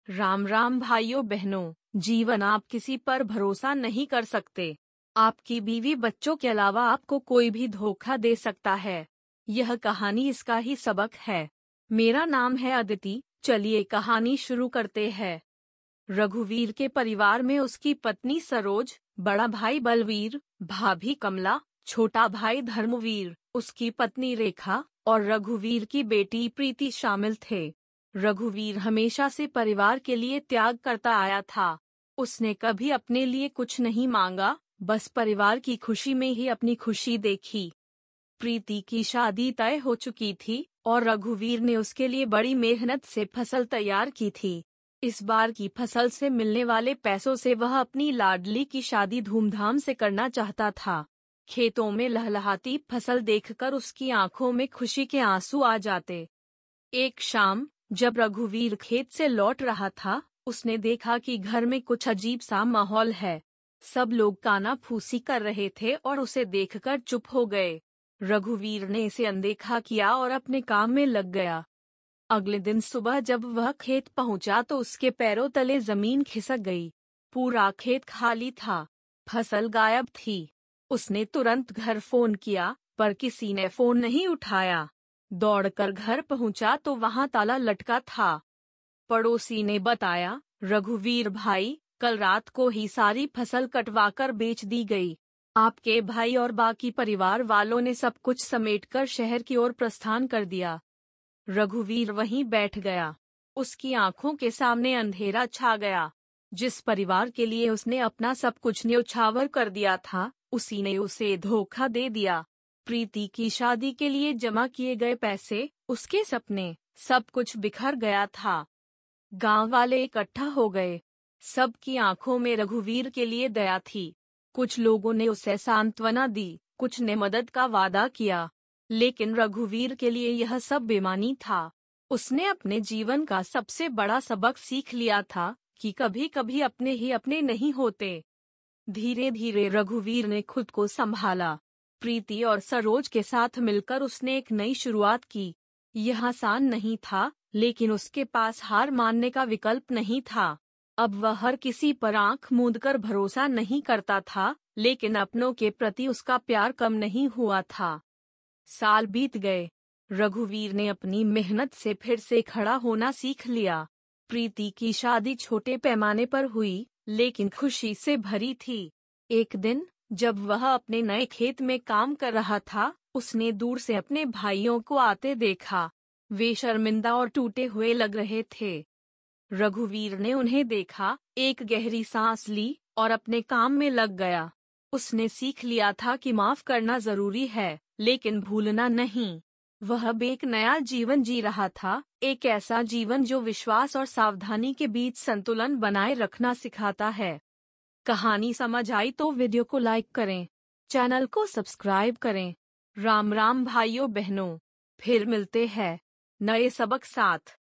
राम राम भाइयों बहनों। जीवन आप किसी पर भरोसा नहीं कर सकते। आपकी बीवी बच्चों के अलावा आपको कोई भी धोखा दे सकता है। यह कहानी इसका ही सबक है। मेरा नाम है अदिति। चलिए कहानी शुरू करते हैं। रघुवीर के परिवार में उसकी पत्नी सरोज, बड़ा भाई बलवीर, भाभी कमला, छोटा भाई धर्मवीर, उसकी पत्नी रेखा और रघुवीर की बेटी प्रीति शामिल थे। रघुवीर हमेशा से परिवार के लिए त्याग करता आया था। उसने कभी अपने लिए कुछ नहीं मांगा, बस परिवार की खुशी में ही अपनी खुशी देखी। प्रीति की शादी तय हो चुकी थी और रघुवीर ने उसके लिए बड़ी मेहनत से फसल तैयार की थी। इस बार की फसल से मिलने वाले पैसों से वह अपनी लाडली की शादी धूमधाम से करना चाहता था। खेतों में लहलहाती फसल देखकर उसकी आंखों में खुशी के आंसू आ जाते। एक शाम जब रघुवीर खेत से लौट रहा था, उसने देखा कि घर में कुछ अजीब सा माहौल है। सब लोग कानाफूसी कर रहे थे और उसे देखकर चुप हो गए। रघुवीर ने इसे अनदेखा किया और अपने काम में लग गया। अगले दिन सुबह जब वह खेत पहुंचा तो उसके पैरों तले जमीन खिसक गई। पूरा खेत खाली था, फसल गायब थी। उसने तुरंत घर फोन किया, पर किसी ने फोन नहीं उठाया। दौड़कर घर पहुंचा तो वहां ताला लटका था। पड़ोसी ने बताया, रघुवीर भाई, कल रात को ही सारी फसल कटवाकर बेच दी गई। आपके भाई और बाकी परिवार वालों ने सब कुछ समेटकर शहर की ओर प्रस्थान कर दिया। रघुवीर वहीं बैठ गया। उसकी आंखों के सामने अंधेरा छा गया। जिस परिवार के लिए उसने अपना सब कुछ न्योछावर कर दिया था, उसी ने उसे धोखा दे दिया। प्रीति की शादी के लिए जमा किए गए पैसे, उसके सपने, सब कुछ बिखर गया था। गांव वाले इकट्ठा हो गए। सबकी आंखों में रघुवीर के लिए दया थी। कुछ लोगों ने उसे सांत्वना दी, कुछ ने मदद का वादा किया, लेकिन रघुवीर के लिए यह सब बेमानी था। उसने अपने जीवन का सबसे बड़ा सबक सीख लिया था कि कभी कभी अपने ही अपने नहीं होते। धीरे धीरे रघुवीर ने खुद को संभाला। प्रीति और सरोज के साथ मिलकर उसने एक नई शुरुआत की। यह आसान नहीं था, लेकिन उसके पास हार मानने का विकल्प नहीं था। अब वह हर किसी पर आंख मूंदकर भरोसा नहीं करता था, लेकिन अपनों के प्रति उसका प्यार कम नहीं हुआ था। साल बीत गए। रघुवीर ने अपनी मेहनत से फिर से खड़ा होना सीख लिया। प्रीति की शादी छोटे पैमाने पर हुई, लेकिन खुशी से भरी थी। एक दिन जब वह अपने नए खेत में काम कर रहा था, उसने दूर से अपने भाइयों को आते देखा। वे शर्मिंदा और टूटे हुए लग रहे थे। रघुवीर ने उन्हें देखा, एक गहरी सांस ली और अपने काम में लग गया। उसने सीख लिया था कि माफ करना जरूरी है, लेकिन भूलना नहीं। वह अब एक नया जीवन जी रहा था, एक ऐसा जीवन जो विश्वास और सावधानी के बीच संतुलन बनाए रखना सिखाता है। कहानी समझ आई तो वीडियो को लाइक करें, चैनल को सब्सक्राइब करें। राम राम भाइयों बहनों, फिर मिलते हैं नए सबक साथ।